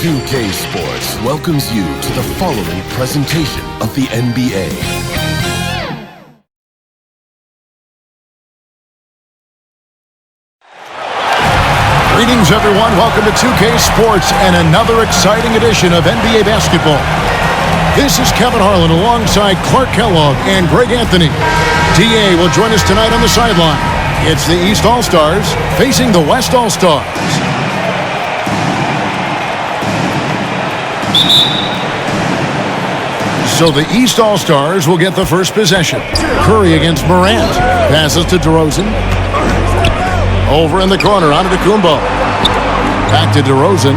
2K Sports welcomes you to the following presentation of the NBA. Greetings, everyone. Welcome to 2K Sports and another exciting edition of NBA basketball. This is Kevin Harlan alongside Clark Kellogg and Greg Anthony. DA will join us tonight on the sideline. It's the East All-Stars facing the West All-Stars. So the East All-Stars will get the first possession. Curry against Durant. Passes to DeRozan. Over in the corner, onto Kumbo. Back to DeRozan.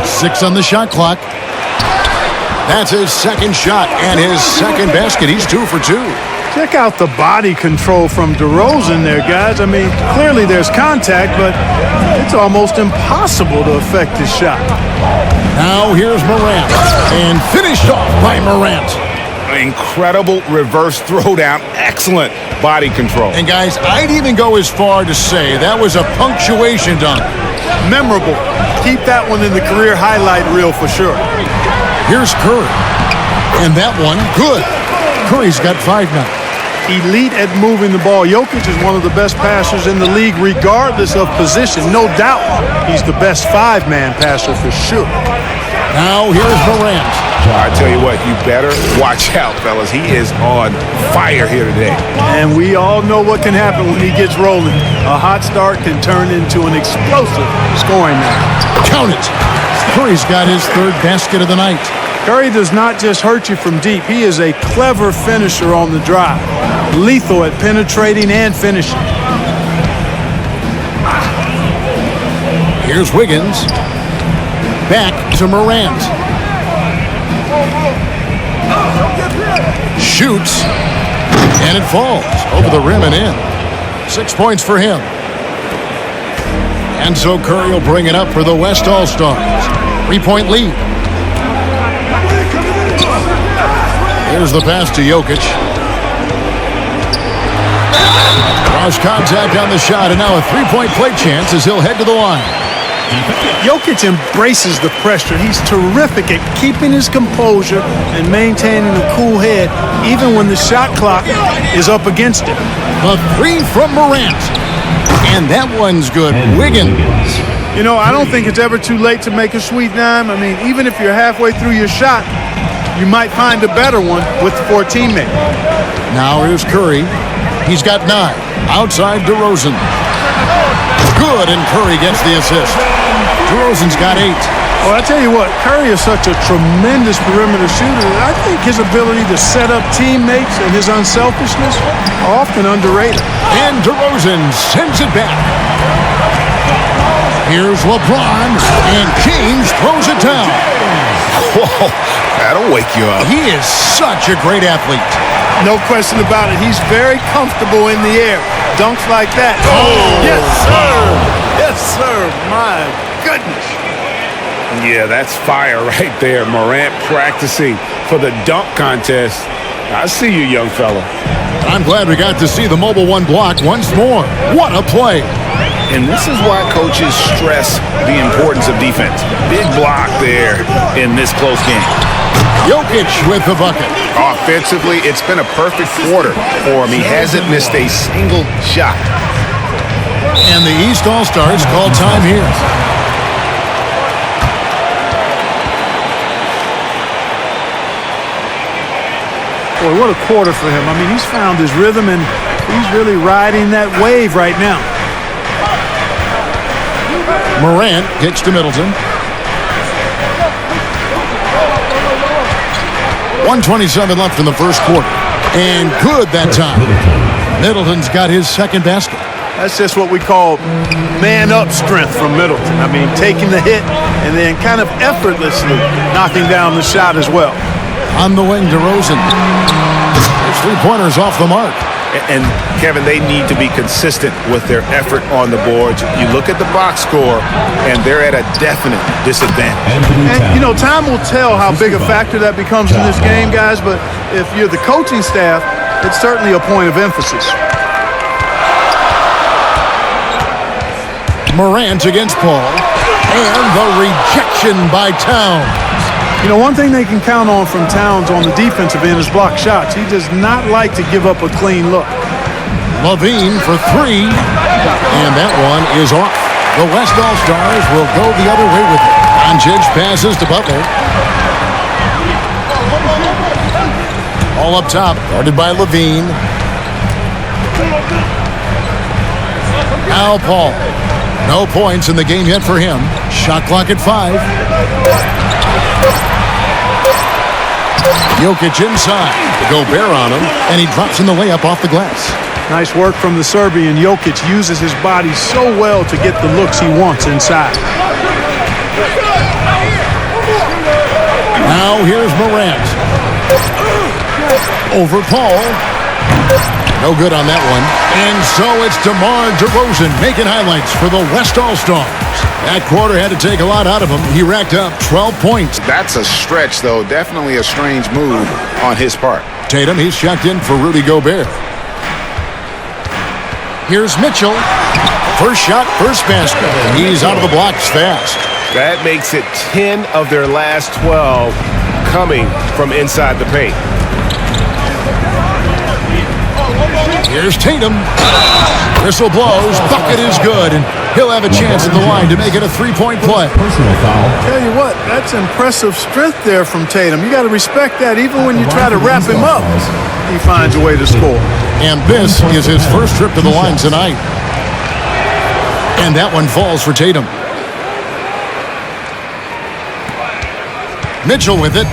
6 on the shot clock. That's his second shot and his second basket. He's 2 for 2. Check out the body control from DeRozan there, guys. I mean, clearly there's contact, but it's almost impossible to affect his shot. Now here's Morant, and finished off by Morant. Incredible reverse throwdown. Excellent body control. And guys, I'd even go as far to say that was a punctuation dunk. Memorable. Keep that one in the career highlight reel for sure. Here's Curry. And that one, good. Curry's got 5 now. Elite at moving the ball. Jokic is one of the best passers in the league regardless of position. No doubt he's the best 5-man passer for sure. Now here's Durant. I tell you what, you better watch out, fellas. He is on fire here today. And we all know what can happen when he gets rolling. A hot start can turn into an explosive scoring night. Count it. Curry's got his 3rd basket of the night. Curry does not just hurt you from deep. He is a clever finisher on the drive. Lethal at penetrating and finishing. Here's Wiggins. Back to Morant. Shoots. And it falls over the rim and in. 6 points for him. And so Curry will bring it up for the West All-Stars. 3-point lead. Here's the pass to Jokic. Draws contact on the shot, and now a 3-point play chance as he'll head to the line. Jokic embraces the pressure. He's terrific at keeping his composure and maintaining a cool head, even when the shot clock is up against him. A 3 from Morant. And that one's good. Wiggins. You know, I don't think it's ever too late to make a sweet dime. I mean, even if you're halfway through your shot, you might find a better one with the 14-man. Now here's Curry. He's got 9. Outside DeRozan. Good, and Curry gets the assist. DeRozan's got 8. Well, I tell you what, Curry is such a tremendous perimeter shooter. I think his ability to set up teammates and his unselfishness are often underrated. And DeRozan sends it back. Here's LeBron, and James throws it down. Whoa, that'll wake you up. He is such a great athlete. No question about it. He's very comfortable in the air. Dunks like that. Oh, yes, sir. Yes, sir. My goodness. Yeah, that's fire right there. Morant practicing for the dunk contest. I see you, young fella. I'm glad we got to see the Mobile One block once more. What a play. And this is why coaches stress the importance of defense. Big block there in this close game. Jokic with the bucket. Offensively, it's been a perfect quarter for him. He hasn't missed a single shot. And the East All-Stars call time here. Boy, what a quarter for him. I mean, he's found his rhythm, and he's really riding that wave right now. Morant kicks to Middleton. 1:27 left in the first quarter. And good that time. Middleton's got his 2nd basket. That's just what we call man-up strength from Middleton. I mean, taking the hit and then kind of effortlessly knocking down the shot as well. On the wing, DeRozan. His 3-pointers off the mark. And, Kevin, they need to be consistent with their effort on the boards. You look at the box score, and they're at a definite disadvantage. And, you know, time will tell how big a factor that becomes in this game, guys, but if you're the coaching staff, it's certainly a point of emphasis. Morant against Paul. And the rejection by Towns. You know, one thing they can count on from Towns on the defensive end is block shots. He does not like to give up a clean look. Levine for three. And that one is off. The West All-Stars will go the other way with it. Doncic passes to Butler. All up top, guarded by Levine. Now Paul. No points in the game yet for him. Shot clock at 5. Jokic inside. Gobert on him, and he drops in the layup off the glass. Nice work from the Serbian. Jokic uses his body so well to get the looks he wants inside. Now here's Morant. Over Paul. No good on that one. And so it's DeMar DeRozan making highlights for the West All-Stars. That quarter had to take a lot out of him. He racked up 12 points. That's a stretch, though. Definitely a strange move on his part. Tatum, he's checked in for Rudy Gobert. Here's Mitchell. First shot, first basket. He's out of the blocks fast. That makes it 10 of their last 12 coming from inside the paint. Here's Tatum. Whistle blows. Bucket is good. And he'll have a chance at the line to make it a three-point play. Tell you what, that's impressive strength there from Tatum. You got to respect that. Even when you try to wrap him up, he finds a way to score. And this is his first trip to the line tonight. And that one falls for Tatum. Mitchell with it.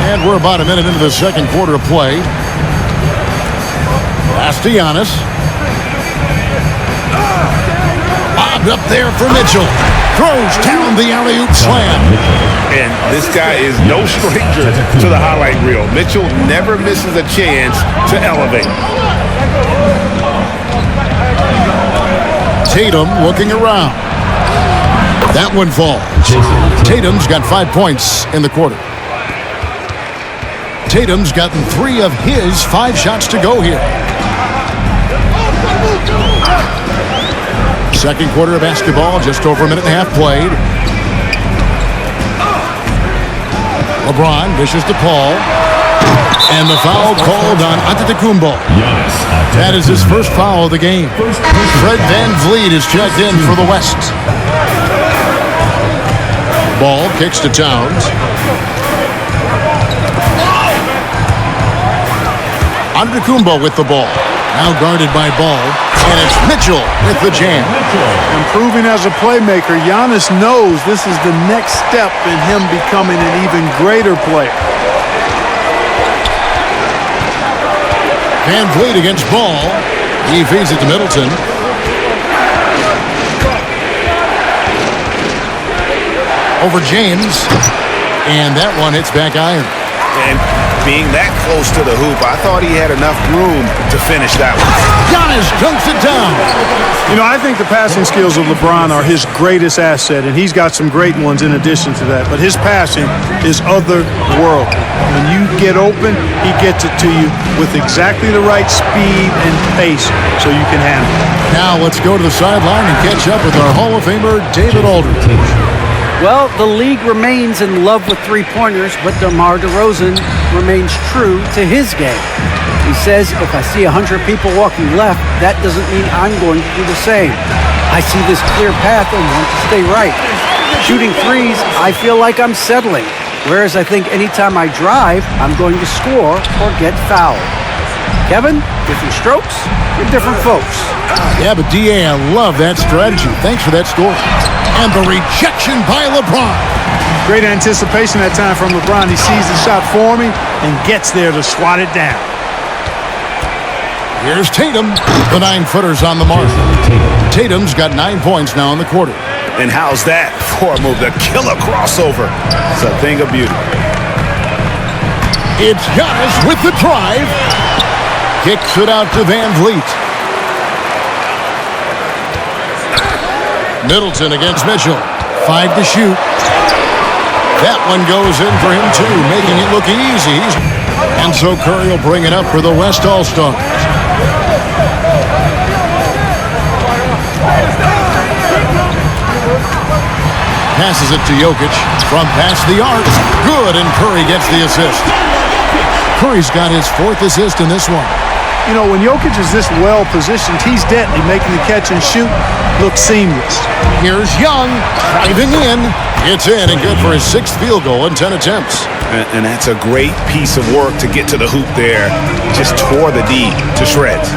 And we're about a minute into the second quarter of play. Giannis. Bobbed up there for Mitchell. Throws down the alley-oop slam. And this guy is no stranger to the highlight reel. Mitchell never misses a chance to elevate. Tatum looking around. That one falls. Tatum's got 5 points in the quarter. Tatum's gotten 3 of his 5 shots to go here. Second quarter of basketball, just over a minute and a half played. LeBron dishes to Paul. And the foul called on Antetokounmpo. That is his first foul of the game. Fred VanVleet is checked in for the West. Ball kicks to Towns. Antetokounmpo with the ball. Now guarded by Ball. And it's Mitchell with the jam. Improving as a playmaker, Giannis knows this is the next step in him becoming an even greater player. VanVleet against Ball. He feeds it to Middleton. Over James. And that one hits back iron. And being that close to the hoop, I thought he had enough room to finish that one. Giannis dunks it down. You know, I think the passing skills of LeBron are his greatest asset, and he's got some great ones in addition to that. But his passing is otherworldly. When you get open, he gets it to you with exactly the right speed and pace so you can handle it. Now let's go to the sideline and catch up with our Hall of Famer, David Aldridge. Well, the league remains in love with three-pointers, but DeMar DeRozan remains true to his game. He says, if I see 100 people walking left, that doesn't mean I'm going to do the same. I see this clear path and want to stay right. Shooting threes, I feel like I'm settling, whereas I think anytime I drive, I'm going to score or get fouled. Kevin, different strokes for different folks. Yeah, but D.A., I love that strategy. Thanks for that story. And the rejection by LeBron. Great anticipation that time from LeBron. He sees the shot forming and gets there to swat it down. Here's Tatum. The 9-footer's on the mark. Tatum's got 9 points now in the quarter. And how's that for a move? The killer crossover. It's a thing of beauty. It's Giannis with the drive. Kicks it out to VanVleet. Middleton against Mitchell. 5 to shoot. That one goes in for him too, making it look easy. And so Curry will bring it up for the West All-Stars. Passes it to Jokic from past the arc. Good, and Curry gets the assist. Curry's got his 4th assist in this one. You know, when Jokic is this well positioned, he's deadly, making the catch and shoot look seamless. Here's Young driving in. It's in and good for his 6th field goal in 10 attempts. And that's a great piece of work to get to the hoop there. Just tore the D to shreds.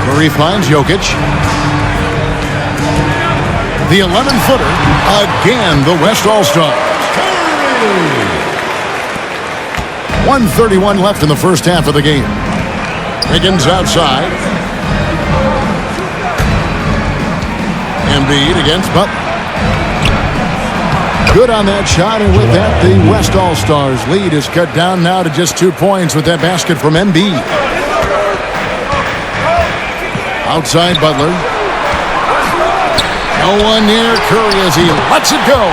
Curry finds Jokic. The 11-footer. Again, the West All-Stars. 1:31 left in the first half of the game. Wiggins outside. Embiid against Butler. Good on that shot, and with that, the West All-Stars lead is cut down now to just 2 points with that basket from Embiid. Outside Butler. No one near Curry as he lets it go.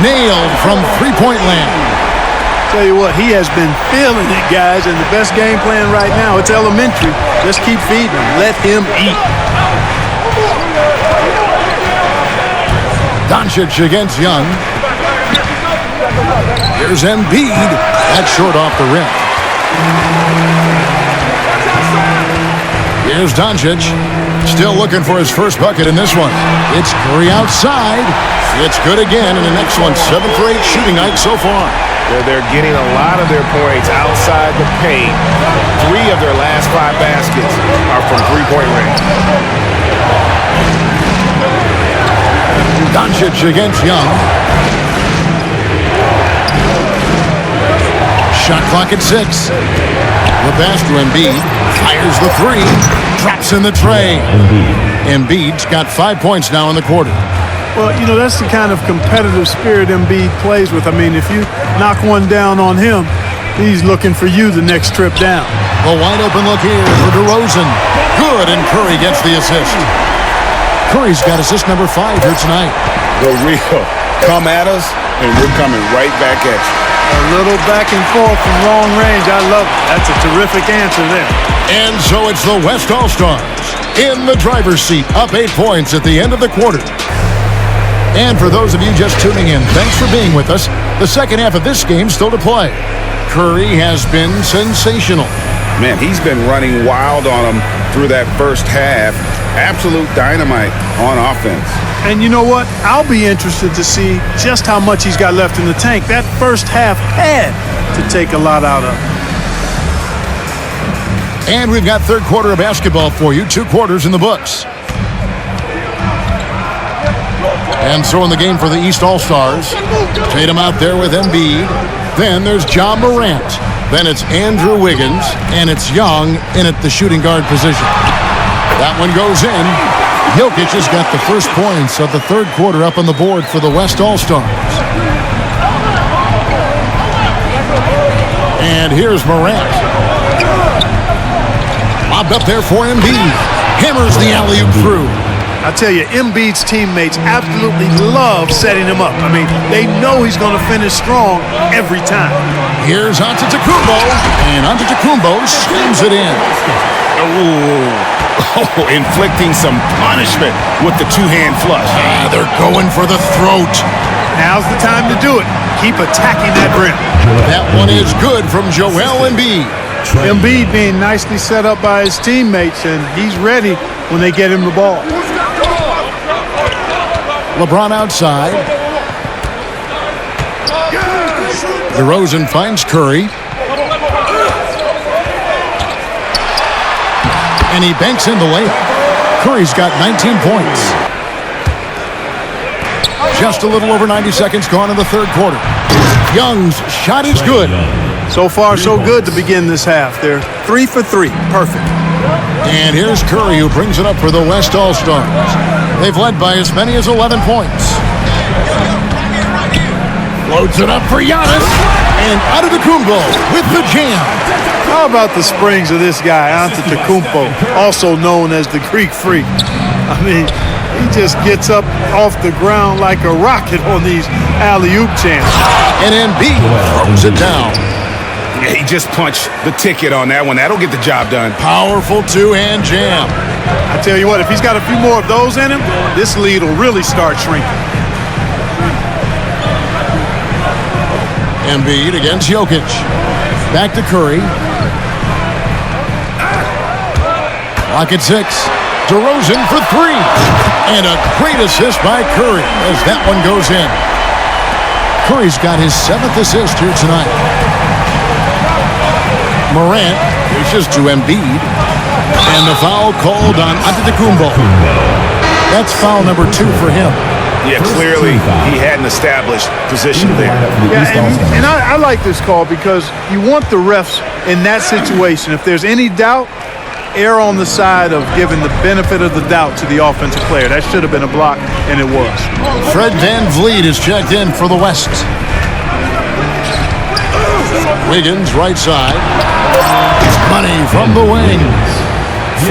Nailed from three-point land. Tell you what, he has been feeling it, guys, and the best game plan right now, it's elementary. Just keep feeding him. Let him eat. Doncic against Young. Here's Embiid. That's short off the rim. Here's Doncic. Still looking for his first bucket in this one. It's Curry outside. It's good again in the next one. 7 for 8 shooting night so far. They're getting a lot of their points outside the paint. 3 of their last 5 baskets are from three-point range. Doncic against Young. Shot clock at 6. The pass to Embiid. Fires the 3. Drops in the tray. Embiid's got 5 points now in the quarter. Well, you know, that's the kind of competitive spirit Embiid plays with. I mean, if you knock one down on him, he's looking for you the next trip down. A wide open look here for DeRozan. Good, and Curry gets the assist. Curry's got assist number 5 here tonight. The real. Come at us, and we're coming right back at you. A little back and forth from long range. I love it. That's a terrific answer there. And so it's the West All-Stars in the driver's seat, up 8 points at the end of the quarter. And for those of you just tuning in, thanks for being with us. The second half of this game still to play. Curry has been sensational. Man, he's been running wild on them through that first half. Absolute dynamite on offense. And you know what? I'll be interested to see just how much he's got left in the tank. That first half had to take a lot out of him. And we've got third quarter of basketball for you. 2 quarters in the books. And so in the game for the East All-Stars, Tatum out there with Embiid. Then there's Ja Morant. Then it's Andrew Wiggins. And it's Young in at the shooting guard position. That one goes in. Jokic has got the first points of the third quarter up on the board for the West All-Stars. And here's Morant. Lobbed up there for Embiid. Hammers the alley-oop through. I tell you, Embiid's teammates absolutely love setting him up. I mean, they know he's going to finish strong every time. Here's Antetokounmpo, and Antetokounmpo slams it in. Oh, inflicting some punishment with the two-hand flush. They're going for the throat. Now's the time to do it. Keep attacking that rim. That one is good from Joel Embiid. Embiid being nicely set up by his teammates, and he's ready when they get him the ball. LeBron outside. DeRozan finds Curry. And he banks in the layup. Curry's got 19 points. Just a little over 90 seconds gone in the third quarter. Young's shot is good. So far, so good to begin this half. They're 3 for 3. Perfect. And here's Curry, who brings it up for the West All-Stars. They've led by as many as 11 points. Loads it up for Giannis. And Antetokounmpo with the jam. How about the springs of this guy, Antetokounmpo, also known as the Greek Freak? I mean, he just gets up off the ground like a rocket on these alley-oop jams. And Embiid throws it down. He just punched the ticket on that one. That'll get the job done. Powerful two-hand jam. I tell you what, if he's got a few more of those in him, this lead will really start shrinking. Embiid against Jokic. Back to Curry. Clock at 6. DeRozan for 3. And a great assist by Curry as that one goes in. Curry's got his 7th assist here tonight. Morant dishes to Embiid. And the foul called on Antetokounmpo. That's foul number 2 for him. Yeah, clearly he had an established position there. Yeah, and I like this call because you want the refs in that situation. If there's any doubt, err on the side of giving the benefit of the doubt to the offensive player. That should have been a block, and it was. Fred VanVleet is checked in for the West. Wiggins, right side. Money from the wing.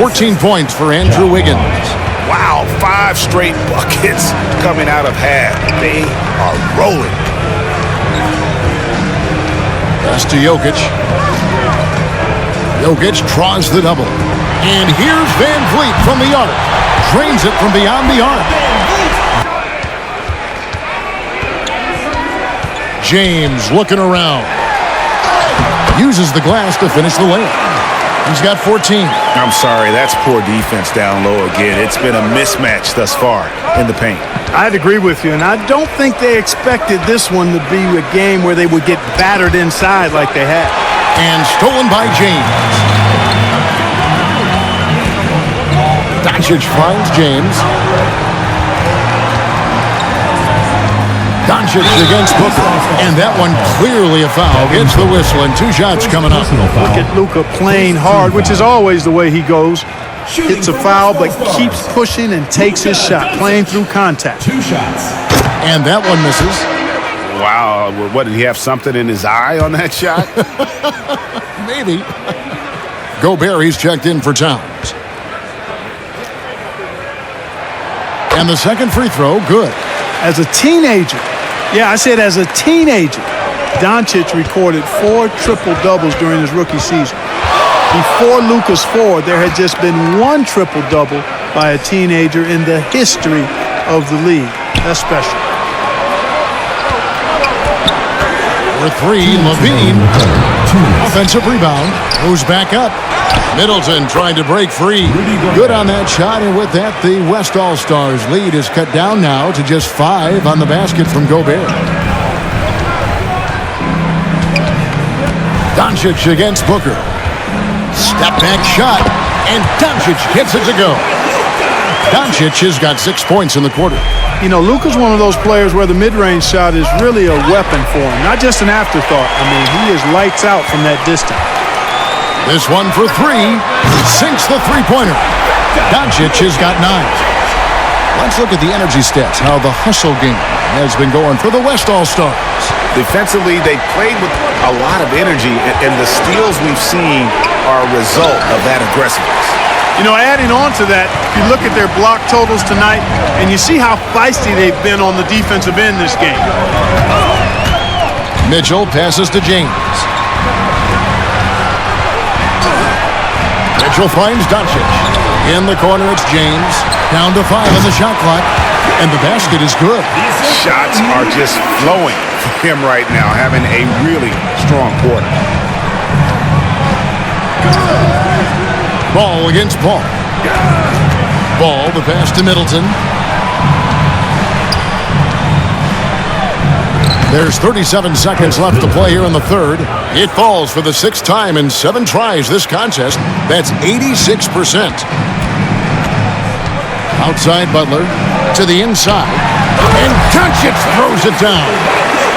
14 points for Andrew Wiggins. Wow, 5 straight buckets coming out of half. They are rolling. Pass to Jokic. Jokic draws the double. And here's VanVleet from the arc. Drains it from beyond the arc. James looking around. Uses the glass to finish the layup. He's got 14. I'm sorry, that's poor defense down low again. It's been a mismatch thus far in the paint. I'd agree with you, and I don't think they expected this one to be a game where they would get battered inside like they had. And stolen by James. Doncic finds James. Doncic against Booker. And that one clearly a foul. Gets the whistle and 2 shots coming up. Look at Luka playing hard, which is always the way he goes. Hits a foul, but keeps pushing and takes his shot, playing through contact. 2 shots. And that one misses. Wow, what, did he have something in his eye on that shot? Maybe. Gobert, he's checked in for Towns. And the second free throw, good. As a teenager, I said as a teenager, Doncic recorded 4 triple-doubles during his rookie season. Before Luka's 4, there had just been 1 triple-double by a teenager in the history of the league. That's special. For 3, Levine. Offensive rebound. Goes back up. Middleton trying to break free. Good on that shot, and with that, the West All-Stars lead is cut down now to just 5 on the basket from Gobert. Doncic against Booker. Step back shot, and Doncic gets it to go. Doncic has got 6 points in the quarter. You know, Luka's one of those players where the mid-range shot is really a weapon for him, not just an afterthought. I mean, he is lights out from that distance. This one for 3. Sinks the three-pointer. Doncic has got 9. Let's look at the energy stats, how the hustle game has been going for the West All-Stars. Defensively, they played with a lot of energy, and the steals we've seen are a result of that aggressiveness. You know, adding on to that, if you look at their block totals tonight, and you see how feisty they've been on the defensive end this game. Mitchell passes to James. Mitchell finds Doncic. In the corner, it's James. Down to 5 on the shot clock. And the basket is good. These shots are just flowing for him right now, having a really strong quarter. Ball against Paul. Ball, the pass to Middleton. There's 37 seconds left to play here in the third. It falls for the 6th time in 7 tries this contest. That's 86%. Outside Butler to the inside. And Doncic throws it down.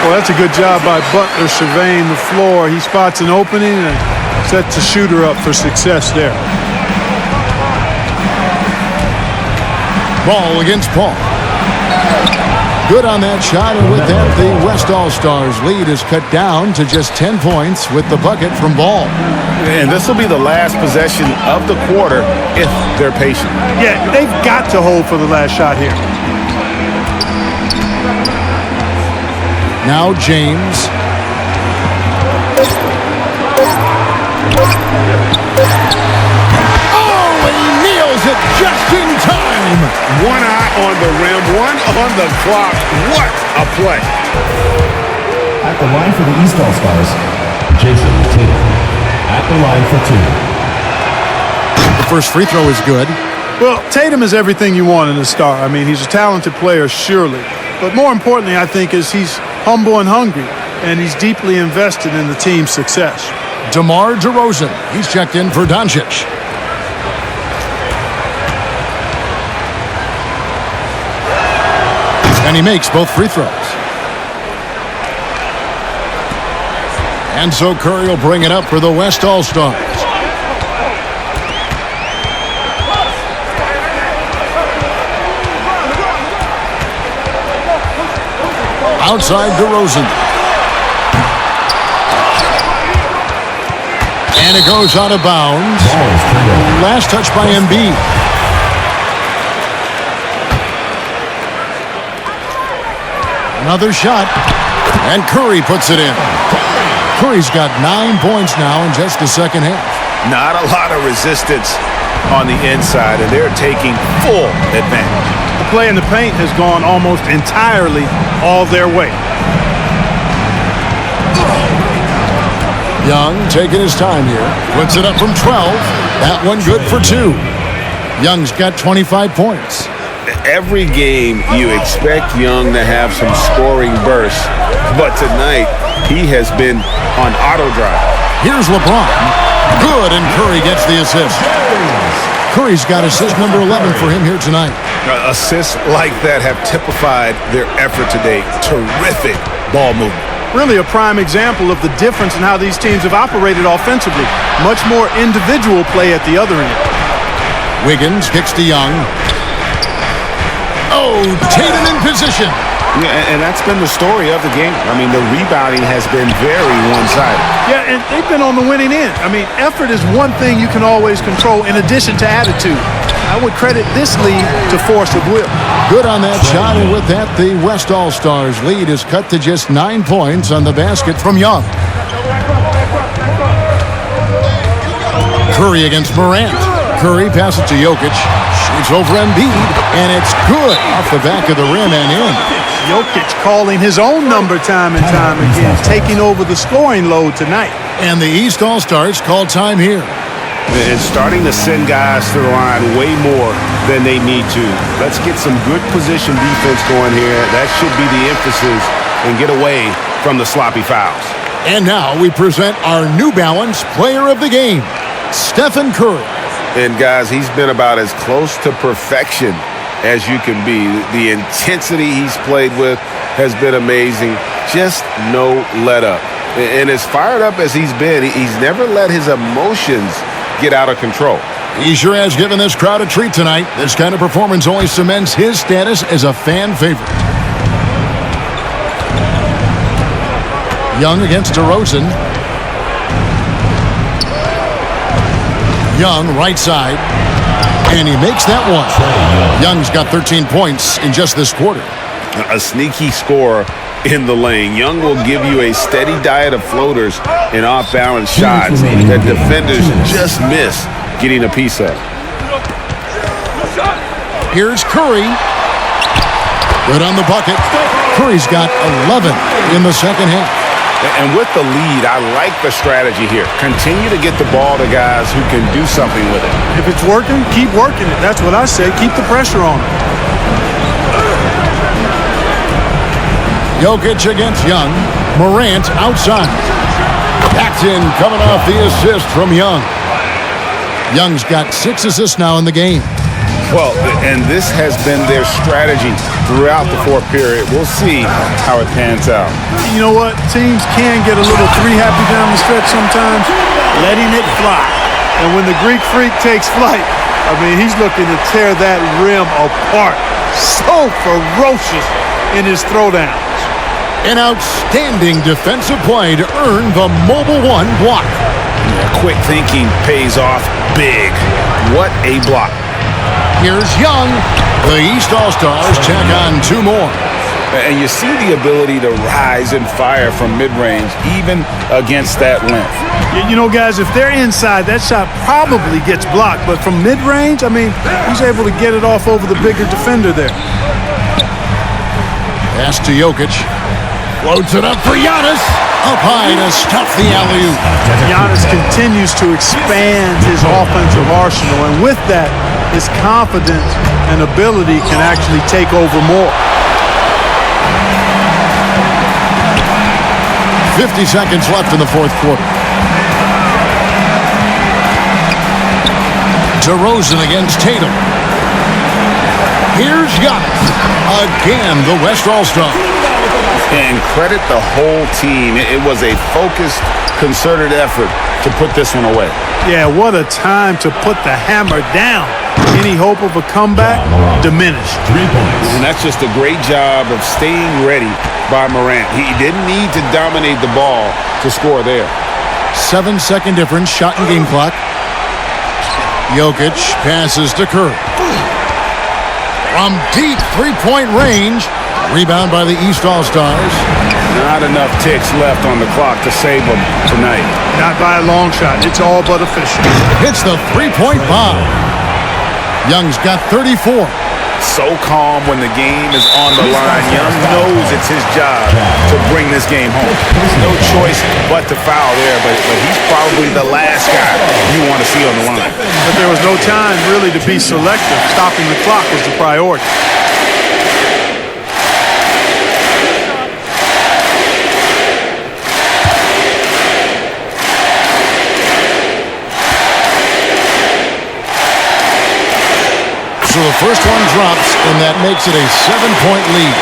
Well, that's a good job by Butler surveying the floor. He spots an opening and sets the shooter up for success there. Ball against Paul. Good on that shot, and with that, the West All-Stars lead is cut down to just 10 points with the bucket from Ball. And this will be the last possession of the quarter if they're patient. Yeah, they've got to hold for the last shot here. Now James. Oh, and he nails it time. One eye on the rim, one on the clock. What a play. At the line for the East All-Stars, Jason Tatum. At the line for 2. The first free throw is good. Well, Tatum is everything you want in a star. I mean, he's a talented player, surely. But more importantly, I think, is he's humble and hungry, and he's deeply invested in the team's success. DeMar DeRozan. He's checked in for Doncic. And he makes both free throws. And so Curry will bring it up for the West All-Stars. Outside DeRozan. And it goes out of bounds. Last touch by Embiid. Another shot. And Curry puts it in. Curry's got 9 points now in just the second half. Not a lot of resistance on the inside, and they're taking full advantage. The play in the paint has gone almost entirely all their way. Young taking his time here. Puts it up from 12. That one good for 2. Young's got 25 points. Every game you expect Young to have some scoring bursts, but tonight he has been on auto drive. Here's LeBron. Good, and Curry gets the assist. Curry's got assist number 11 for him here tonight. Assists like that have typified their effort today. Terrific ball movement. Really a prime example of the difference in how these teams have operated offensively. Much more individual play at the other end. Wiggins kicks to Young. Oh, Tatum in position. Yeah, and that's been the story of the game. I mean, the rebounding has been very one-sided. Yeah, and they've been on the winning end. I mean, effort is one thing you can always control in addition to attitude. I would credit this lead to force of will. Good on that shot, and with that, the West All-Stars lead is cut to just 9 points on the basket from Young. Curry against Durant. Curry passes to Jokic. Shoots over Embiid, and it's good off the back of the rim and in. Jokic calling his own number time and time again, taking over the scoring load tonight. And the East All-Stars call time here. And starting to send guys to the line way more than they need to. Let's get some good position defense going here. That should be the emphasis and get away from the sloppy fouls. And now we present our New Balance Player of the Game, Stephen Curry. And guys, he's been about as close to perfection as you can be. The intensity he's played with has been amazing. Just no let up. And as fired up as he's been, he's never let his emotions get out of control. He sure has given this crowd a treat tonight. This kind of performance only cements his status as a fan favorite. Young against DeRozan. Young, right side. And he makes that one. Young's got 13 points in just this quarter. A sneaky scorer in the lane. Young will give you a steady diet of floaters and off-balance shots that defenders just miss getting a piece of. Here's Curry. Good on the bucket. Curry's got 11 in the second half. And with the lead, I like the strategy here. Continue to get the ball to guys who can do something with it. If it's working, keep working it. That's what I say. Keep the pressure on him. Jokic against Young. Morant outside. Packed in, coming off the assist from Young. Young's got 6 assists now in the game. Well, and this has been their strategy throughout the fourth period. We'll see how it pans out. You know what? Teams can get a little three-happy down the stretch sometimes, letting it fly. And when the Greek freak takes flight, I mean, he's looking to tear that rim apart. So ferocious in his throwdowns. An outstanding defensive play to earn the Mobile One block. Yeah, quick thinking pays off big. What a block. Here's Young. The East All-Stars tack on 2 more. And you see the ability to rise and fire from mid-range, even against that length. You know, guys, if they're inside, that shot probably gets blocked. But from mid-range, I mean, he's able to get it off over the bigger defender there. Pass to Jokic. Floats it up for Giannis. Up high to stuff the alley-oop. Giannis continues to expand his offensive arsenal, and with that, his confidence and ability can actually take over more. 50 seconds left in the fourth quarter. DeRozan against Tatum. Here's Giannis. Again, the West All-Star. And credit the whole team. It was a focused, concerted effort to put this one away. Yeah, what a time to put the hammer down. Any hope of a comeback diminished. 3 points. And that's just a great job of staying ready by Morant. He didn't need to dominate the ball to score there. 7-second difference, shot and game clock. Jokic passes to Curry. From deep three-point range. Rebound by the East All-Stars. Not enough ticks left on the clock to save them tonight. Not by a long shot. It's all but official. Hits the three-point bomb. Young's got 34. So calm when the game is on the line. Young knows it's his job to bring this game home. No choice but to foul there, but he's probably the last guy you want to see on the line. But there was no time really to be selective. Stopping the clock was the priority. So the first one drops, and that makes it a 7-point lead.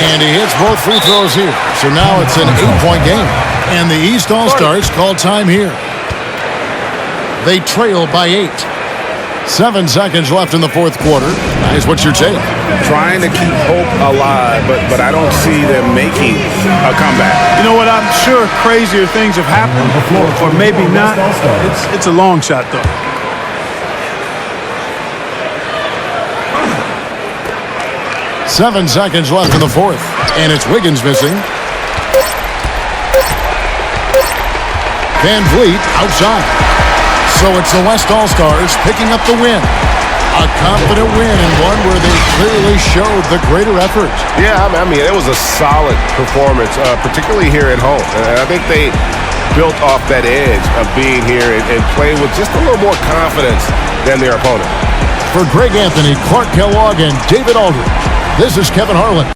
And he hits both free throws here. So now it's an 8-point game. And the East All-Stars call time here. They trail by 8. 7 seconds left in the fourth quarter. Guys, what's your take? Trying to keep hope alive, but I don't see them making a comeback. You know what? I'm sure crazier things have happened, or maybe not. It's a long shot, though. Seven seconds left in the fourth, and it's Wiggins missing. Van Vliet outside. So it's the West All-Stars picking up the win. A confident win, and one where they clearly showed the greater effort. Yeah, I mean, it was a solid performance, particularly here at home. And I think they built off that edge of being here and playing with just a little more confidence than their opponent. For Greg Anthony, Clark Kellogg, and David Aldridge, this is Kevin Harlan.